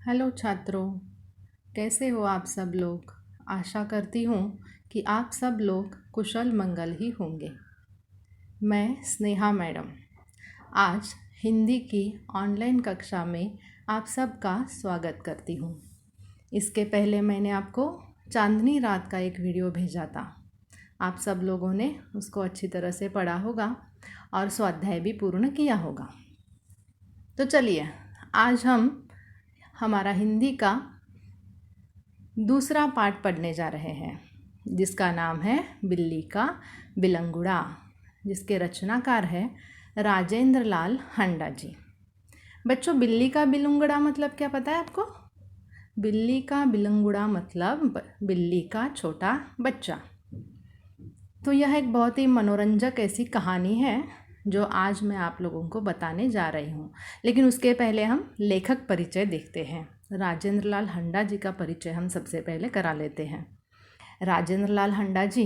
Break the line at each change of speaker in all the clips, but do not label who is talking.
Hello छात्रों, कैसे हो आप सब लोग। आशा करती हूँ कि आप सब लोग कुशल मंगल ही होंगे। मैं स्नेहा मैडम आज हिंदी की ऑनलाइन कक्षा में आप सबका स्वागत करती हूँ। इसके पहले मैंने आपको चांदनी रात का एक वीडियो भेजा था। आप सब लोगों ने उसको अच्छी तरह से पढ़ा होगा और स्वाध्याय भी पूर्ण किया होगा। तो चलिए, आज हम हमारा हिंदी का दूसरा पाठ पढ़ने जा रहे हैं, जिसका नाम है बिल्ली का बिलंगुड़ा, जिसके रचनाकार है राजेंद्र लाल हंडा जी। बच्चों, बिल्ली का बिलंगुड़ा मतलब क्या पता है आपको? बिल्ली का बिलंगुड़ा मतलब बिल्ली का छोटा बच्चा। तो यह एक बहुत ही मनोरंजक ऐसी कहानी है जो आज मैं आप लोगों को बताने जा रही हूँ। लेकिन उसके पहले हम लेखक परिचय देखते हैं। राजेंद्र लाल हंडा जी का परिचय हम सबसे पहले करा लेते हैं। राजेंद्र लाल हंडा जी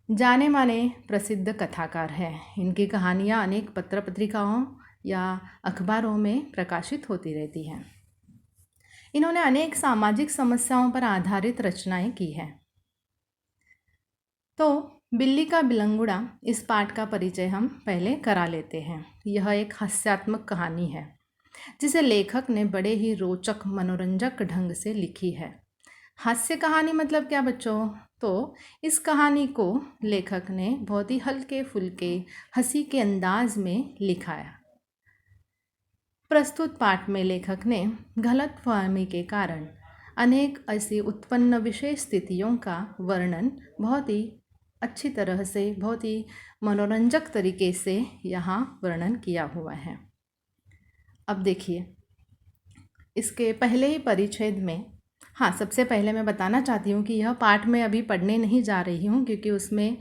जाने माने प्रसिद्ध कथाकार हैं। इनकी कहानियाँ अनेक पत्र पत्रिकाओं या अखबारों में प्रकाशित होती रहती हैं। इन्होंने अनेक सामाजिक समस्याओं पर आधारित रचनाएं की हैं। तो बिल्ली का बिलंगुड़ा इस पाठ का परिचय हम पहले करा लेते हैं। यह एक हास्यात्मक कहानी है जिसे लेखक ने बड़े ही रोचक मनोरंजक ढंग से लिखी है। हास्य कहानी मतलब क्या बच्चों? तो इस कहानी को लेखक ने बहुत ही हल्के फुल्के हंसी के अंदाज में लिखा है। प्रस्तुत पाठ में लेखक ने गलतफहमी के कारण अनेक ऐसी उत्पन्न विशेष स्थितियों का वर्णन बहुत ही अच्छी तरह से, बहुत ही मनोरंजक तरीके से यहाँ वर्णन किया हुआ है। अब देखिए, इसके पहले ही परिच्छेद में, हाँ, सबसे पहले मैं बताना चाहती हूँ कि यह पाठ मैं अभी पढ़ने नहीं जा रही हूँ, क्योंकि उसमें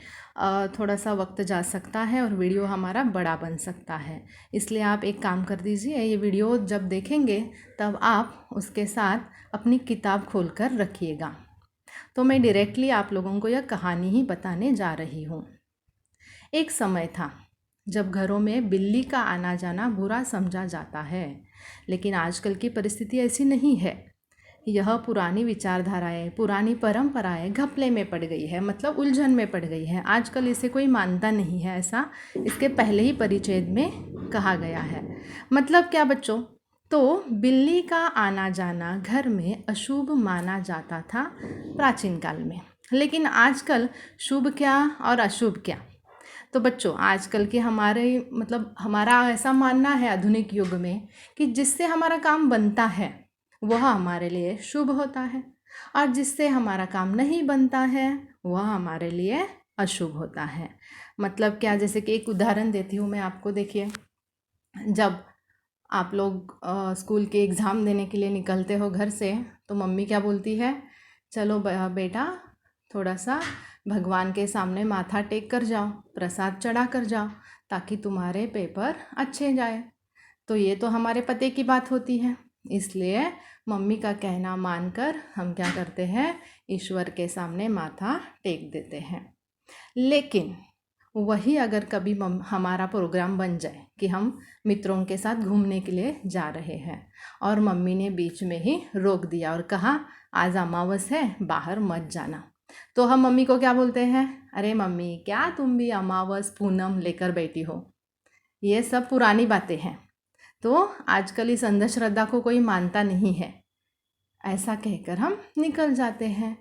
थोड़ा सा वक्त जा सकता है और वीडियो हमारा बड़ा बन सकता है। इसलिए आप एक काम कर दीजिए, ये वीडियो जब देखेंगे तब आप उसके साथ अपनी किताब खोल कर रखिएगा। तो मैं डायरेक्टली आप लोगों को यह कहानी ही बताने जा रही हूँ। एक समय था जब घरों में बिल्ली का आना जाना बुरा समझा जाता है, लेकिन आजकल की परिस्थिति ऐसी नहीं है। यह पुरानी विचारधाराएं, पुरानी परंपराएं घपले में पड़ गई है, मतलब उलझन में पड़ गई है। आजकल इसे कोई मानता नहीं है, ऐसा इसके पहले ही परिच्छेद में कहा गया है। मतलब क्या बच्चों? तो बिल्ली का आना जाना घर में अशुभ माना जाता था प्राचीन काल में, लेकिन आजकल शुभ क्या और अशुभ क्या? तो बच्चों, आजकल के हमारा ऐसा मानना है आधुनिक युग में कि जिससे हमारा काम बनता है वह हमारे लिए शुभ होता है, और जिससे हमारा काम नहीं बनता है वह हमारे लिए अशुभ होता है। मतलब क्या? जैसे कि एक उदाहरण देती हूँ मैं आपको। देखिए, जब आप लोग स्कूल के एग्ज़ाम देने के लिए निकलते हो घर से, तो मम्मी क्या बोलती है? चलो बेटा, थोड़ा सा भगवान के सामने माथा टेक कर जाओ, प्रसाद चढ़ा कर जाओ, ताकि तुम्हारे पेपर अच्छे जाए। तो ये तो हमारे पते की बात होती है। इसलिए मम्मी का कहना मानकर हम क्या करते हैं? ईश्वर के सामने माथा टेक देते हैं। लेकिन वही अगर कभी हमारा प्रोग्राम बन जाए कि हम मित्रों के साथ घूमने के लिए जा रहे हैं, और मम्मी ने बीच में ही रोक दिया और कहा आज अमावस है, बाहर मत जाना, तो हम मम्मी को क्या बोलते हैं? अरे मम्मी, क्या तुम भी अमावस पूनम लेकर बैठी हो? ये सब पुरानी बातें हैं। तो आजकल इस अंधश्रद्धा को कोई मानता नहीं है, ऐसा कहकर हम निकल जाते हैं,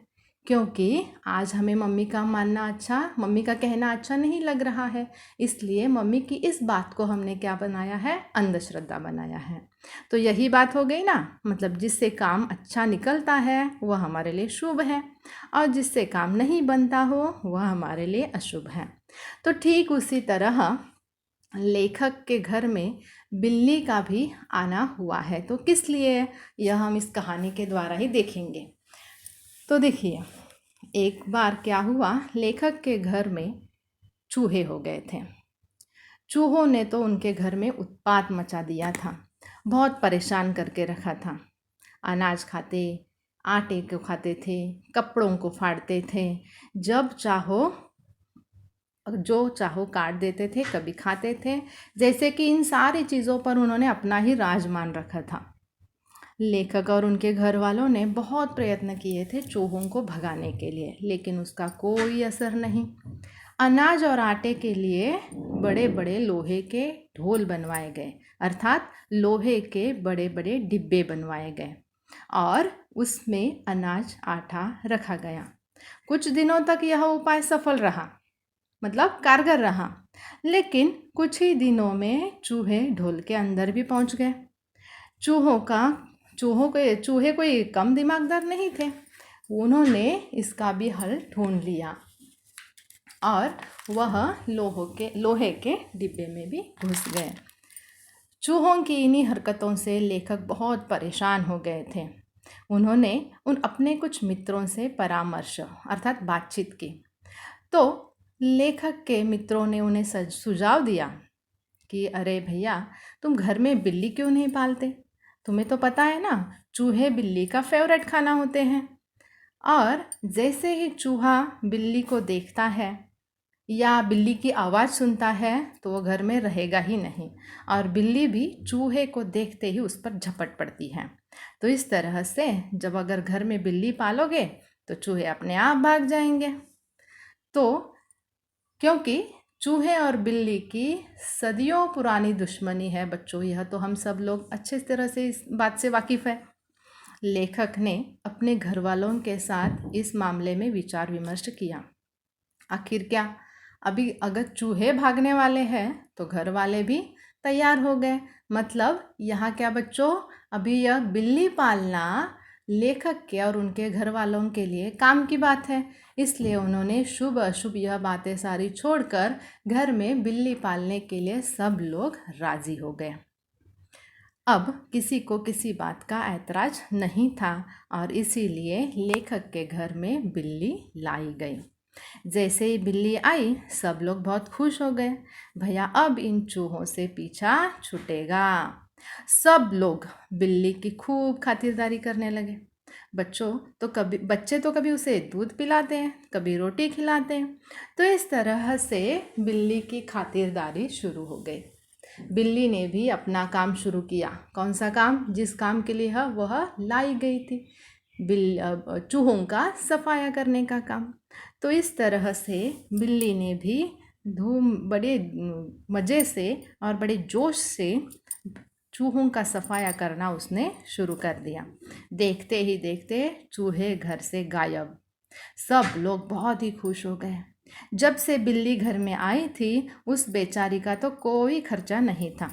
क्योंकि आज हमें मम्मी का कहना अच्छा नहीं लग रहा है। इसलिए मम्मी की इस बात को हमने क्या बनाया है? अंधश्रद्धा बनाया है। तो यही बात हो गई ना, मतलब जिससे काम अच्छा निकलता है वह हमारे लिए शुभ है, और जिससे काम नहीं बनता हो वह हमारे लिए अशुभ है। तो ठीक उसी तरह लेखक के घर में बिल्ली का भी आना हुआ है। तो किस लिए, यह हम इस कहानी के द्वारा ही देखेंगे। तो देखिए, एक बार क्या हुआ, लेखक के घर में चूहे हो गए थे। चूहों ने तो उनके घर में उत्पात मचा दिया था, बहुत परेशान करके रखा था। अनाज खाते, आटे को खाते थे, कपड़ों को फाड़ते थे, जब चाहो जो चाहो काट देते थे, कभी खाते थे, जैसे कि इन सारी चीज़ों पर उन्होंने अपना ही राज मान रखा था। लेखक और उनके घर वालों ने बहुत प्रयत्न किए थे चूहों को भगाने के लिए, लेकिन उसका कोई असर नहीं। अनाज और आटे के लिए बड़े बड़े लोहे के ढोल बनवाए गए, अर्थात लोहे के बड़े बड़े डिब्बे बनवाए गए और उसमें अनाज आटा रखा गया। कुछ दिनों तक यह उपाय सफल रहा, मतलब कारगर रहा, लेकिन कुछ ही दिनों में चूहे ढोल के अंदर भी पहुंच गए। चूहे कोई कम दिमागदार नहीं थे। उन्होंने इसका भी हल ढूंढ लिया और वह लोहे के डिब्बे में भी घुस गए। चूहों की इन्हीं हरकतों से लेखक बहुत परेशान हो गए थे। उन्होंने अपने कुछ मित्रों से परामर्श अर्थात बातचीत की। तो लेखक के मित्रों ने उन्हें सुझाव दिया कि अरे भैया, तुम घर में बिल्ली क्यों नहीं पालते? तुम्हें तो पता है ना, चूहे बिल्ली का फेवरेट खाना होते हैं। और जैसे ही चूहा बिल्ली को देखता है या बिल्ली की आवाज़ सुनता है तो वो घर में रहेगा ही नहीं, और बिल्ली भी चूहे को देखते ही उस पर झपट पड़ती है। तो इस तरह से जब अगर घर में बिल्ली पालोगे तो चूहे अपने आप भाग जाएंगे। तो क्योंकि चूहे और बिल्ली की सदियों पुरानी दुश्मनी है बच्चों, यह तो हम सब लोग अच्छे तरह से इस बात से वाकिफ़ है। लेखक ने अपने घर वालों के साथ इस मामले में विचार विमर्श किया। आखिर क्या, अभी अगर चूहे भागने वाले हैं तो घर वाले भी तैयार हो गए। मतलब यहाँ क्या बच्चों, अभी यह बिल्ली पालना लेखक के और उनके घर वालों के लिए काम की बात है। इसलिए उन्होंने शुभ अशुभ यह बातें सारी छोड़कर घर में बिल्ली पालने के लिए सब लोग राज़ी हो गए। अब किसी को किसी बात का ऐतराज नहीं था और इसीलिए लेखक के घर में बिल्ली लाई गई। जैसे ही बिल्ली आई सब लोग बहुत खुश हो गए। भैया, अब इन चूहों से पीछा छूटेगा। सब लोग बिल्ली की खूब खातिरदारी करने लगे। बच्चे तो कभी उसे दूध पिलाते हैं, कभी रोटी खिलाते हैं। तो इस तरह से बिल्ली की खातिरदारी शुरू हो गई। बिल्ली ने भी अपना काम शुरू किया। कौन सा काम? जिस काम के लिए वह लाई गई थी, चूहों का सफाया करने का काम। तो इस तरह से बिल्ली ने भी बड़े मज़े से और बड़े जोश से चूहों का सफाया करना उसने शुरू कर दिया। देखते ही देखते चूहे घर से गायब। सब लोग बहुत ही खुश हो गए। जब से बिल्ली घर में आई थी उस बेचारी का तो कोई खर्चा नहीं था,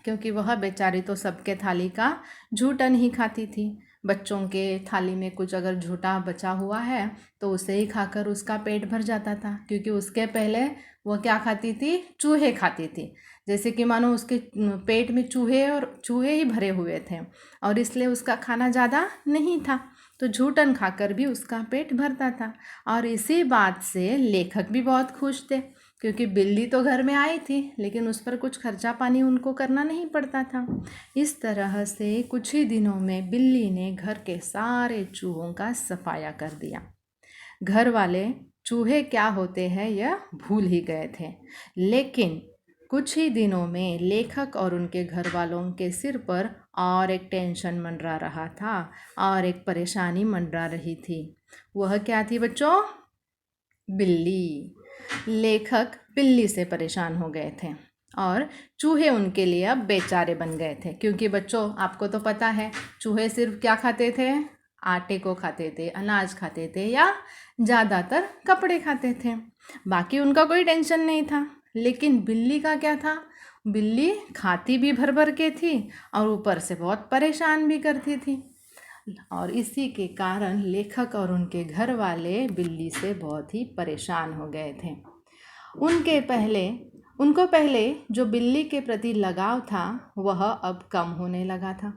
क्योंकि वह बेचारी तो सबके थाली का झूठन ही खाती थी। बच्चों के थाली में कुछ अगर झूठा बचा हुआ है तो उसे ही खाकर उसका पेट भर जाता था, क्योंकि उसके पहले वह क्या खाती थी? चूहे खाती थी। जैसे कि मानो उसके पेट में चूहे ही भरे हुए थे और इसलिए उसका खाना ज़्यादा नहीं था, तो झूठन खाकर भी उसका पेट भरता था। और इसी बात से लेखक भी बहुत खुश थे, क्योंकि बिल्ली तो घर में आई थी लेकिन उस पर कुछ खर्चा पानी उनको करना नहीं पड़ता था। इस तरह से कुछ ही दिनों में बिल्ली ने घर के सारे चूहों का सफाया कर दिया। घर वाले चूहे क्या होते हैं यह भूल ही गए थे, लेकिन कुछ ही दिनों में लेखक और उनके घर वालों के सिर पर और एक टेंशन मंडरा रहा था और एक परेशानी मंडरा रही थी। वह क्या थी बच्चों? बिल्ली। लेखक बिल्ली से परेशान हो गए थे और चूहे उनके लिए अब बेचारे बन गए थे, क्योंकि बच्चों आपको तो पता है चूहे सिर्फ क्या खाते थे? आटे को खाते थे, अनाज खाते थे या ज़्यादातर कपड़े खाते थे। बाकी उनका कोई टेंशन नहीं था। लेकिन बिल्ली का क्या था? बिल्ली खाती भी भर भर के थी और ऊपर से बहुत परेशान भी करती थी। और इसी के कारण लेखक और उनके घर वाले बिल्ली से बहुत ही परेशान हो गए थे। उनको पहले जो बिल्ली के प्रति लगाव था वह अब कम होने लगा था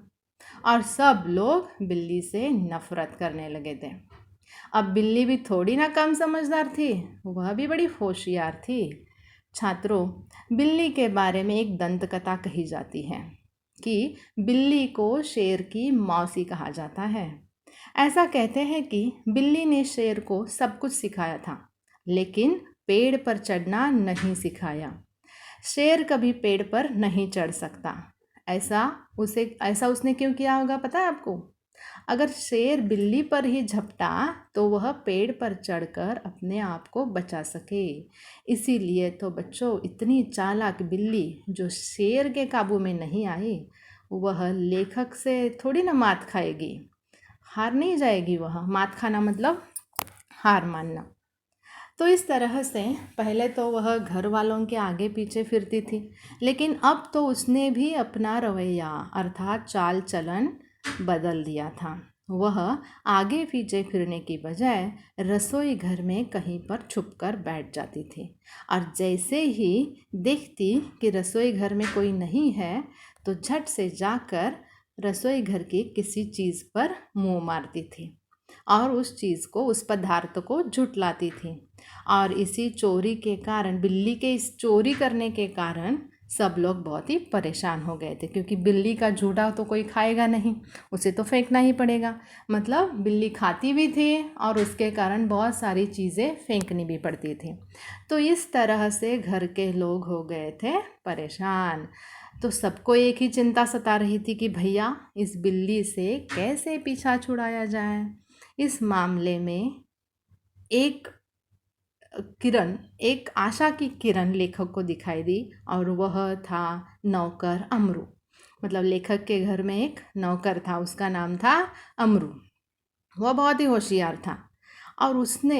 और सब लोग बिल्ली से नफरत करने लगे थे। अब बिल्ली भी थोड़ी ना कम समझदार थी, वह भी बड़ी होशियार थी। छात्रों, बिल्ली के बारे में एक दंत कथा कही जाती है कि बिल्ली को शेर की मौसी कहा जाता है। ऐसा कहते हैं कि बिल्ली ने शेर को सब कुछ सिखाया था, लेकिन पेड़ पर चढ़ना नहीं सिखाया। शेर कभी पेड़ पर नहीं चढ़ सकता। ऐसा उसने क्यों किया होगा पता है आपको? अगर शेर बिल्ली पर ही झपटा तो वह पेड़ पर चढ़कर अपने आप को बचा सके। इसीलिए तो बच्चों, इतनी चालाक बिल्ली जो शेर के काबू में नहीं आई, वह लेखक से थोड़ी ना मात खाएगी, हार नहीं जाएगी। वह मात खाना मतलब हार मानना। तो इस तरह से पहले तो वह घर वालों के आगे पीछे फिरती थी, लेकिन अब तो उसने भी अपना रवैया अर्थात चाल चलन बदल दिया था। वह आगे पीछे फिरने की बजाय रसोई घर में कहीं पर छुपकर बैठ जाती थी, और जैसे ही देखती कि रसोई घर में कोई नहीं है तो झट से जाकर रसोई घर की किसी चीज़ पर मुंह मारती थी और उस चीज़ को, उस पदार्थ को झुठलाती थी। और इसी चोरी के कारण, बिल्ली के इस चोरी करने के कारण सब लोग बहुत ही परेशान हो गए थे, क्योंकि बिल्ली का झूठा तो कोई खाएगा नहीं, उसे तो फेंकना ही पड़ेगा। मतलब बिल्ली खाती भी थी और उसके कारण बहुत सारी चीज़ें फेंकनी भी पड़ती थी। तो इस तरह से घर के लोग हो गए थे परेशान। तो सबको एक ही चिंता सता रही थी कि भैया इस बिल्ली से कैसे पीछा छुड़ाया जाए। इस मामले में एक एक आशा की किरण लेखक को दिखाई दी, और वह था नौकर अमरू। मतलब लेखक के घर में एक नौकर था, उसका नाम था अमरू। वह बहुत ही होशियार था और उसने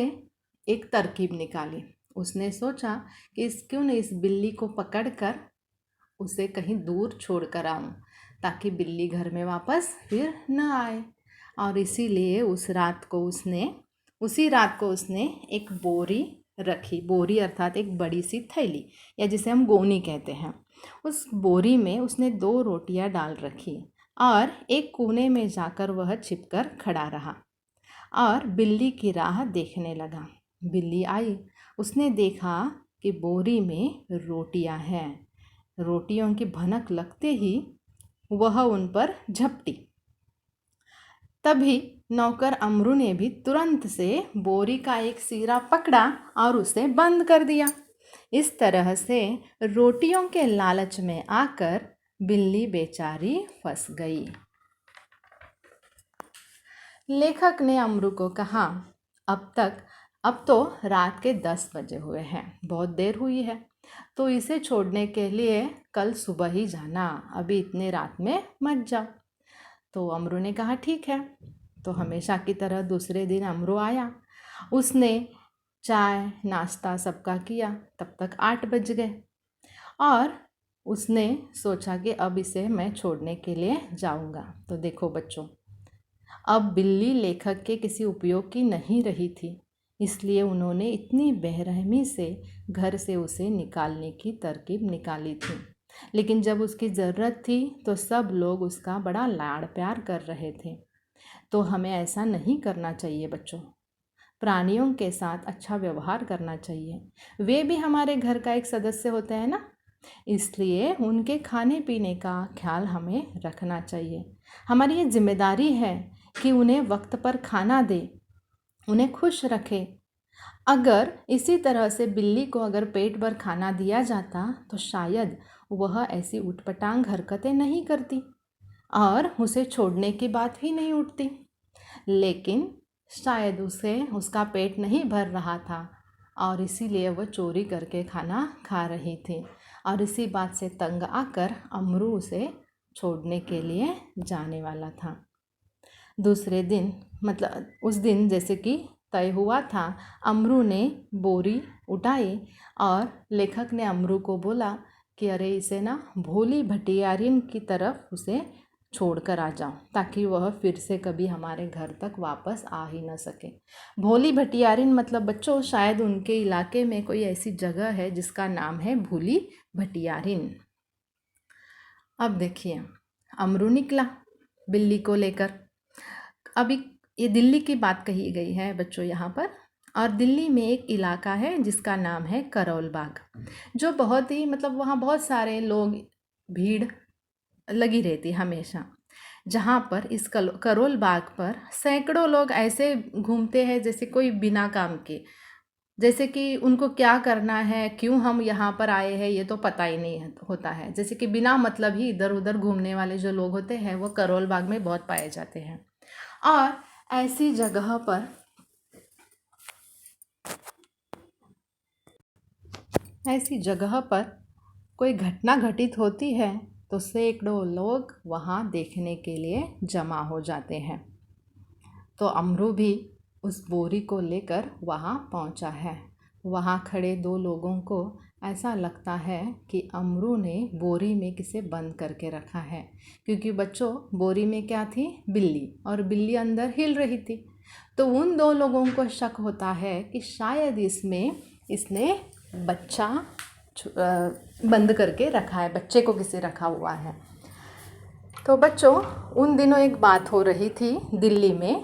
एक तरकीब निकाली। उसने सोचा कि क्यों न इस बिल्ली को पकड़कर उसे कहीं दूर छोड़ कर आऊँ, ताकि बिल्ली घर में वापस फिर न आए। और इसीलिए उसी रात को उसने एक बोरी रखी। बोरी अर्थात एक बड़ी सी थैली, या जिसे हम गोनी कहते हैं। उस बोरी में उसने 2 रोटियां डाल रखी और एक कोने में जाकर वह छिपकर खड़ा रहा और बिल्ली की राह देखने लगा। बिल्ली आई, उसने देखा कि बोरी में रोटियां हैं। रोटियों की भनक लगते ही वह उन पर झपटी। तभी नौकर अमरू ने भी तुरंत से बोरी का एक सिरा पकड़ा और उसे बंद कर दिया। इस तरह से रोटियों के लालच में आकर बिल्ली बेचारी फंस गई। लेखक ने अमरू को कहा, अब तो रात के 10 बजे हुए हैं, बहुत देर हुई है, तो इसे छोड़ने के लिए कल सुबह ही जाना, अभी इतने रात में मत जाओ। तो अमरू ने कहा ठीक है। तो हमेशा की तरह दूसरे दिन अमरू आया। उसने चाय नाश्ता सबका किया। तब तक 8 बज गए और उसने सोचा कि अब इसे मैं छोड़ने के लिए जाऊंगा। तो देखो बच्चों, अब बिल्ली लेखक के किसी उपयोग की नहीं रही थी, इसलिए उन्होंने इतनी बेरहमी से घर से उसे निकालने की तरकीब निकाली थी। लेकिन जब उसकी ज़रूरत थी तो सब लोग उसका बड़ा लाड़ प्यार कर रहे थे। तो हमें ऐसा नहीं करना चाहिए बच्चों। प्राणियों के साथ अच्छा व्यवहार करना चाहिए। वे भी हमारे घर का एक सदस्य होते हैं ना, इसलिए उनके खाने पीने का ख्याल हमें रखना चाहिए। हमारी ये जिम्मेदारी है कि उन्हें वक्त पर खाना दें, उन्हें खुश रखें। अगर इसी तरह से बिल्ली को अगर पेट भर खाना दिया जाता तो शायद वह ऐसी उटपटांग हरकतें नहीं करती और उसे छोड़ने की बात ही नहीं उठती। लेकिन शायद उसे उसका पेट नहीं भर रहा था और इसीलिए वह चोरी करके खाना खा रही थी, और इसी बात से तंग आकर अमरू उसे छोड़ने के लिए जाने वाला था। दूसरे दिन, मतलब उस दिन जैसे कि तय हुआ था, अमरू ने बोरी उठाई और लेखक ने अमरू को बोला कि अरे इसे ना भोली भटियारिन की तरफ उसे छोड़कर आ जाओ, ताकि वह फिर से कभी हमारे घर तक वापस आ ही न सके। भोली भटियारिन मतलब बच्चों, शायद उनके इलाके में कोई ऐसी जगह है जिसका नाम है भोली भटियारिन। अब देखिए, अमरू निकला बिल्ली को लेकर। अभी ये दिल्ली की बात कही गई है बच्चों यहाँ पर, और दिल्ली में एक इलाका है जिसका नाम है करोल बाग, जो बहुत ही, मतलब वहाँ बहुत सारे लोग, भीड़ लगी रहती हमेशा। जहाँ पर इस करोल बाग पर सैकड़ों लोग ऐसे घूमते हैं जैसे कोई बिना काम के, जैसे कि उनको क्या करना है, क्यों हम यहाँ पर आए हैं, ये तो पता ही नहीं होता है। जैसे कि बिना मतलब ही इधर उधर घूमने वाले जो लोग होते हैं वो करोल बाग में बहुत पाए जाते हैं। और ऐसी जगह पर कोई घटना घटित होती है तो सैकड़ों लोग वहाँ देखने के लिए जमा हो जाते हैं। तो अमरू भी उस बोरी को लेकर वहाँ पहुँचा है। वहाँ खड़े दो लोगों को ऐसा लगता है कि अमरू ने बोरी में किसे बंद करके रखा है, क्योंकि बच्चों बोरी में क्या थी, बिल्ली, और बिल्ली अंदर हिल रही थी। तो उन दो लोगों को शक होता है कि शायद इसने बच्चा बंद करके रखा है, बच्चे को किसी रखा हुआ है। तो बच्चों, उन दिनों एक बात हो रही थी दिल्ली में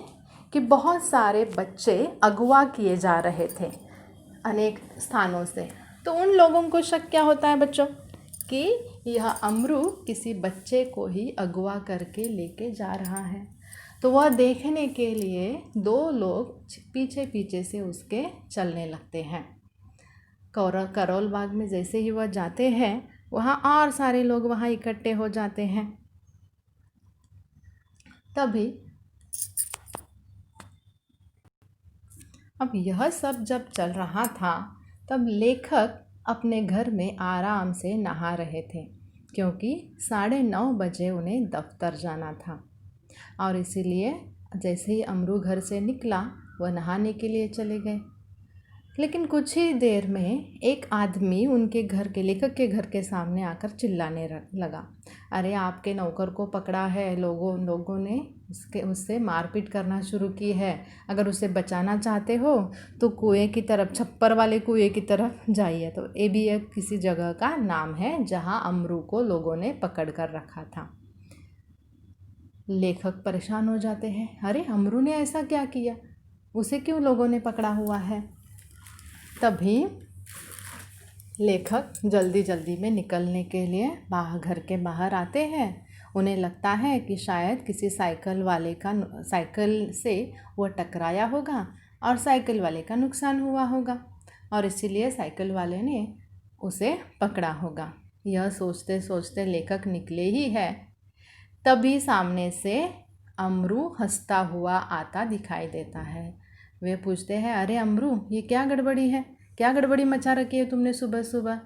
कि बहुत सारे बच्चे अगवा किए जा रहे थे अनेक स्थानों से। तो उन लोगों को शक क्या होता है बच्चों, कि यह अमरू किसी बच्चे को ही अगवा करके लेके जा रहा है। तो वह देखने के लिए दो लोग पीछे पीछे से उसके चलने लगते हैं। करोल बाग में जैसे ही वह जाते हैं, वहाँ और सारे लोग वहाँ इकट्ठे हो जाते हैं। तभी अब यह सब जब चल रहा था, तब लेखक अपने घर में आराम से नहा रहे थे, क्योंकि 9:30 बजे उन्हें दफ्तर जाना था। और इसीलिए जैसे ही अमरू घर से निकला, वह नहाने के लिए चले गए। लेकिन कुछ ही देर में एक आदमी उनके घर के, लेखक के घर के सामने आकर चिल्लाने लगा, अरे आपके नौकर को पकड़ा है, लोगों ने उससे मारपीट करना शुरू की है। अगर उसे बचाना चाहते हो तो कुएं की तरफ, छप्पर वाले कुएं की तरफ जाइए। तो ये भी एक किसी जगह का नाम है जहां अमरू को लोगों ने पकड़ कर रखा था। लेखक परेशान हो जाते हैं, अरे अमरू ने ऐसा क्या किया, उसे क्यों लोगों ने पकड़ा हुआ है। तभी लेखक जल्दी जल्दी में निकलने के लिए घर के बाहर आते हैं। उन्हें लगता है कि शायद किसी साइकिल से वो टकराया होगा और साइकिल वाले का नुकसान हुआ होगा, और इसीलिए साइकिल वाले ने उसे पकड़ा होगा। यह सोचते सोचते लेखक निकले ही है, तभी सामने से अमरू हंसता हुआ आता दिखाई देता है। वे पूछते हैं, अरे अमरू, ये क्या गड़बड़ी है, क्या गड़बड़ी मचा रखी है तुमने सुबह सुबह,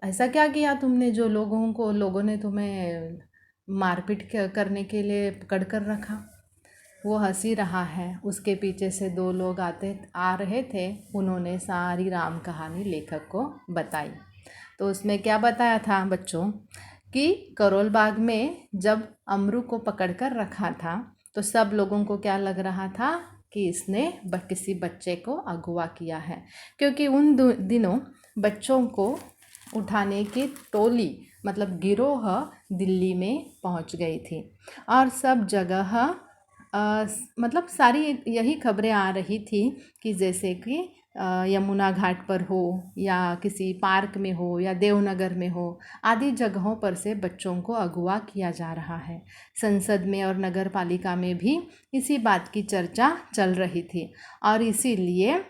ऐसा क्या किया तुमने जो लोगों ने तुम्हें मारपीट करने के लिए पकड़ कर रखा। वो हंसी रहा है। उसके पीछे से दो लोग आ रहे थे, उन्होंने सारी राम कहानी लेखक को बताई। तो उसमें क्या बताया था बच्चों, कि करोल बाग में जब अमरू को पकड़ कर रखा था तो सब लोगों को क्या लग रहा था कि इसने किसी बच्चे को अगवा किया है, क्योंकि उन दिनों बच्चों को उठाने की टोली, मतलब गिरोह, दिल्ली में पहुंच गई थी। और सब जगह मतलब सारी यही खबरें आ रही थी कि जैसे कि यमुना घाट पर हो, या किसी पार्क में हो, या देवनगर में हो, आदि जगहों पर से बच्चों को अगवा किया जा रहा है। संसद में और नगर पालिका में भी इसी बात की चर्चा चल रही थी, और इसीलिए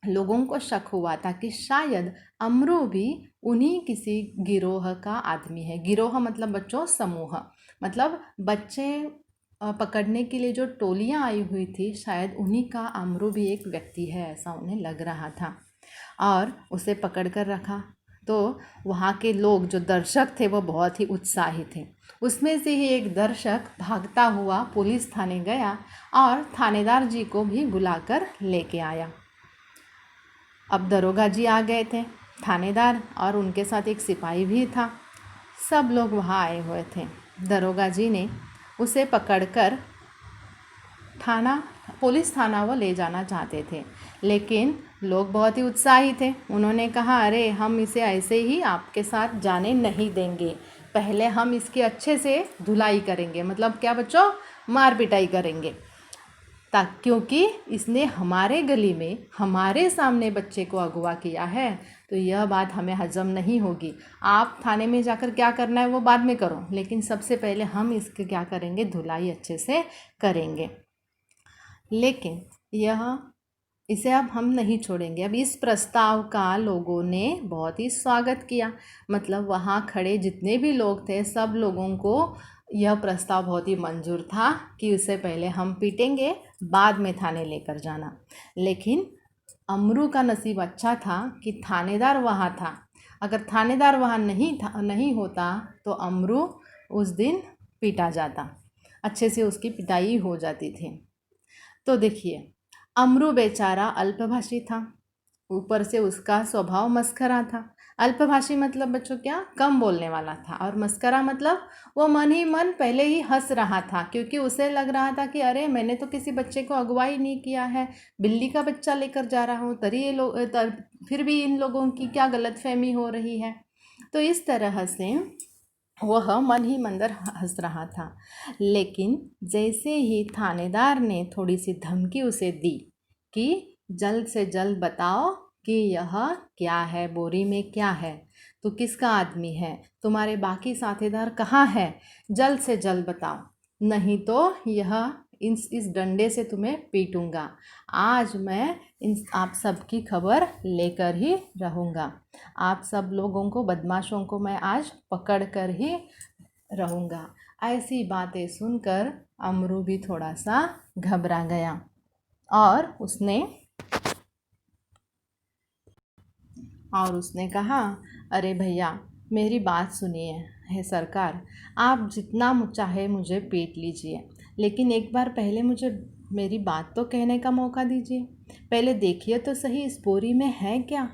लोगों को शक हुआ था कि शायद अमरू भी उन्हीं किसी गिरोह का आदमी है। गिरोह मतलब बच्चों समूह, मतलब बच्चे पकड़ने के लिए जो टोलियां आई हुई थी, शायद उन्हीं का अमरू भी एक व्यक्ति है, ऐसा उन्हें लग रहा था। और उसे पकड़ कर रखा तो वहाँ के लोग, जो दर्शक थे, वो बहुत ही उत्साहित थे। उसमें से ही एक दर्शक भागता हुआ पुलिस थाने गया और थानेदार जी को भी बुलाकर लेके आया। अब दरोगा जी आ गए थे, थानेदार और उनके साथ एक सिपाही भी था। सब लोग वहाँ आए हुए थे। दरोगा जी ने उसे पकड़कर पुलिस थाना वो ले जाना चाहते थे, लेकिन लोग बहुत ही उत्साही थे। उन्होंने कहा, अरे हम इसे ऐसे ही आपके साथ जाने नहीं देंगे, पहले हम इसकी अच्छे से धुलाई करेंगे। मतलब क्या बच्चों, मार पिटाई करेंगे, क्योंकि इसने हमारे गली में हमारे सामने बच्चे को अगवा किया है, तो यह बात हमें हजम नहीं होगी। आप थाने में जाकर क्या करना है वो बाद में करो, लेकिन सबसे पहले हम इसके क्या करेंगे, धुलाई अच्छे से करेंगे। लेकिन यह इसे अब हम नहीं छोड़ेंगे। अब इस प्रस्ताव का लोगों ने बहुत ही स्वागत किया, मतलब वहाँ खड़े जितने भी लोग थे सब लोगों को यह प्रस्ताव बहुत ही मंजूर था कि उससे पहले हम पीटेंगे, बाद में थाने लेकर जाना। लेकिन अमरू का नसीब अच्छा था कि थानेदार वहाँ था। अगर थानेदार वहाँ नहीं होता तो अमरू उस दिन पीटा जाता, अच्छे से उसकी पिटाई हो जाती थी। तो देखिए, अमरू बेचारा अल्पभाषी था, ऊपर से उसका स्वभाव मस्खरा था। अल्पभाषी मतलब बच्चों क्या, कम बोलने वाला था, और मस्करा मतलब वो मन ही मन पहले ही हंस रहा था, क्योंकि उसे लग रहा था कि अरे मैंने तो किसी बच्चे को अगुवाई नहीं किया है, बिल्ली का बच्चा लेकर जा रहा हूँ, तरी ये लोग फिर भी इन लोगों की क्या गलतफहमी हो रही है। तो इस तरह से वह मन ही मंदर हंस रहा था। लेकिन जैसे ही थानेदार ने थोड़ी सी धमकी उसे दी कि जल्द से जल्द बताओ कि यह क्या है, बोरी में क्या है, तो किसका आदमी है, तुम्हारे बाकी साथीदार कहाँ है, जल्द से जल्द बताओ, नहीं तो यह इस डंडे से तुम्हें पीटूंगा। आज मैं आप सबकी खबर लेकर ही रहूँगा, आप सब लोगों को, बदमाशों को मैं आज पकड़ कर ही रहूँगा। ऐसी बातें सुनकर अमरू भी थोड़ा सा घबरा गया और उसने कहा, अरे भैया मेरी बात सुनिए, है सरकार, आप जितना चाहे मुझे पीट लीजिए, लेकिन एक बार पहले मुझे मेरी बात तो कहने का मौका दीजिए। पहले देखिए तो सही इस बोरी में है क्या।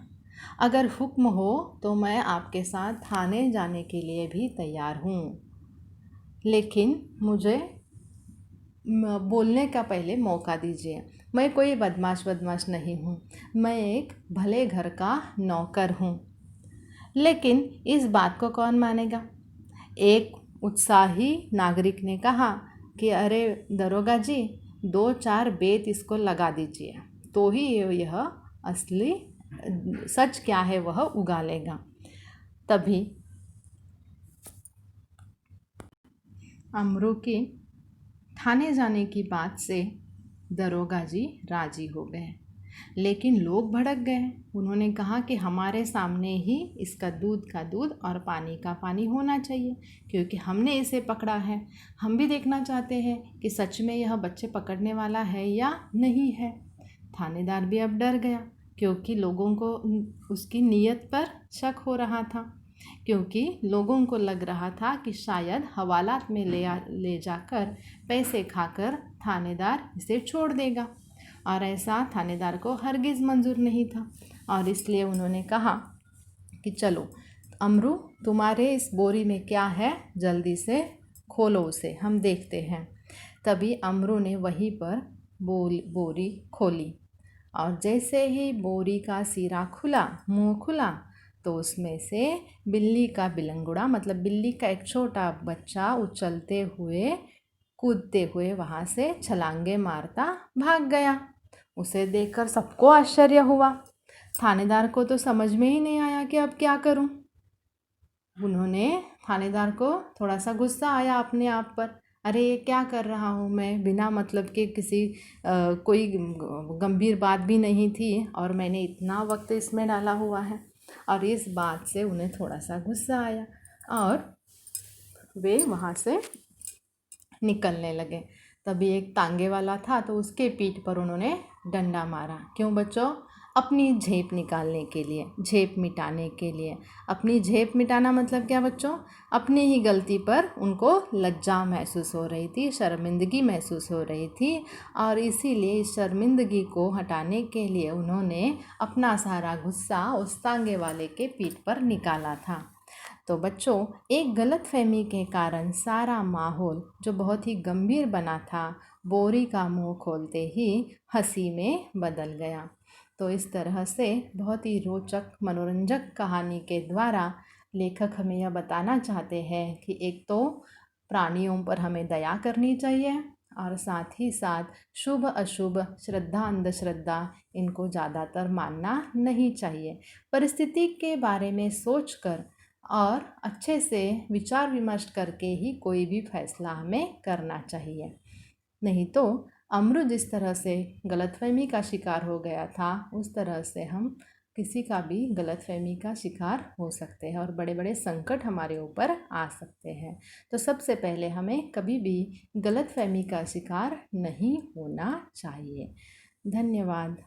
अगर हुक्म हो तो मैं आपके साथ थाने जाने के लिए भी तैयार हूँ, लेकिन मुझे बोलने का पहले मौका दीजिए। मैं कोई बदमाश नहीं हूँ, मैं एक भले घर का नौकर हूँ। लेकिन इस बात को कौन मानेगा। एक उत्साही नागरिक ने कहा कि अरे दरोगा जी, 2-4 बेत इसको लगा दीजिए, तो ही यह असली सच क्या है वह उगा लेगा। तभी अमरू की थाने जाने की बात से दरोगा जी राजी हो गए, लेकिन लोग भड़क गए। उन्होंने कहा कि हमारे सामने ही इसका दूध का दूध और पानी का पानी होना चाहिए, क्योंकि हमने इसे पकड़ा है। हम भी देखना चाहते हैं कि सच में यह बच्चे पकड़ने वाला है या नहीं है। थानेदार भी अब डर गया, क्योंकि लोगों को उसकी नीयत पर शक हो रहा था, क्योंकि लोगों को लग रहा था कि शायद हवालात में ले जाकर पैसे खाकर थानेदार इसे छोड़ देगा, और ऐसा थानेदार को हरगिज़ मंजूर नहीं था। और इसलिए उन्होंने कहा कि चलो अमरू, तुम्हारे इस बोरी में क्या है, जल्दी से खोलो उसे, हम देखते हैं। तभी अमरू ने वहीं पर बोरी खोली, और जैसे ही बोरी का सिरा खुला, मुंह खुला, तो उसमें से बिल्ली का बिलंगुड़ा, मतलब बिल्ली का एक छोटा बच्चा उछलते हुए, कूदते हुए वहाँ से छलांगे मारता भाग गया। उसे देखकर सबको आश्चर्य हुआ। थानेदार को तो समझ में ही नहीं आया कि अब क्या करूं। थानेदार को थोड़ा सा गुस्सा आया अपने आप पर। अरे ये क्या कर रहा हूँ मैं, बिना मतलब के किसी कोई गंभीर बात भी नहीं थी और मैंने इतना वक्त इसमें डाला हुआ है। और इस बात से उन्हें थोड़ा सा गुस्सा आया और वे वहाँ से निकलने लगे। तभी एक तांगे वाला था, तो उसके पीठ पर उन्होंने डंडा मारा। क्यों बच्चों? अपनी झेप निकालने के लिए, झेप मिटाने के लिए। अपनी झेप मिटाना मतलब क्या बच्चों? अपनी ही गलती पर उनको लज्जा महसूस हो रही थी, शर्मिंदगी महसूस हो रही थी, और इसीलिए इस शर्मिंदगी को हटाने के लिए उन्होंने अपना सारा गुस्सा उस तांगे वाले के पीठ पर निकाला था। तो बच्चों, एक गलतफहमी के कारण सारा माहौल जो बहुत ही गंभीर बना था, बोरी का मुंह खोलते ही हंसी में बदल गया। तो इस तरह से बहुत ही रोचक मनोरंजक कहानी के द्वारा लेखक हमें यह बताना चाहते हैं कि एक तो प्राणियों पर हमें दया करनी चाहिए, और साथ ही साथ शुभ अशुभ, श्रद्धा अंधश्रद्धा, इनको ज़्यादातर मानना नहीं चाहिए। परिस्थिति के बारे में सोचकर और अच्छे से विचार विमर्श करके ही कोई भी फैसला हमें करना चाहिए। नहीं तो अमृत जिस तरह से गलतफहमी का शिकार हो गया था, उस तरह से हम किसी का भी गलतफहमी का शिकार हो सकते हैं और बड़े बड़े संकट हमारे ऊपर आ सकते हैं। तो सबसे पहले हमें कभी भी गलतफहमी का शिकार नहीं होना चाहिए। धन्यवाद।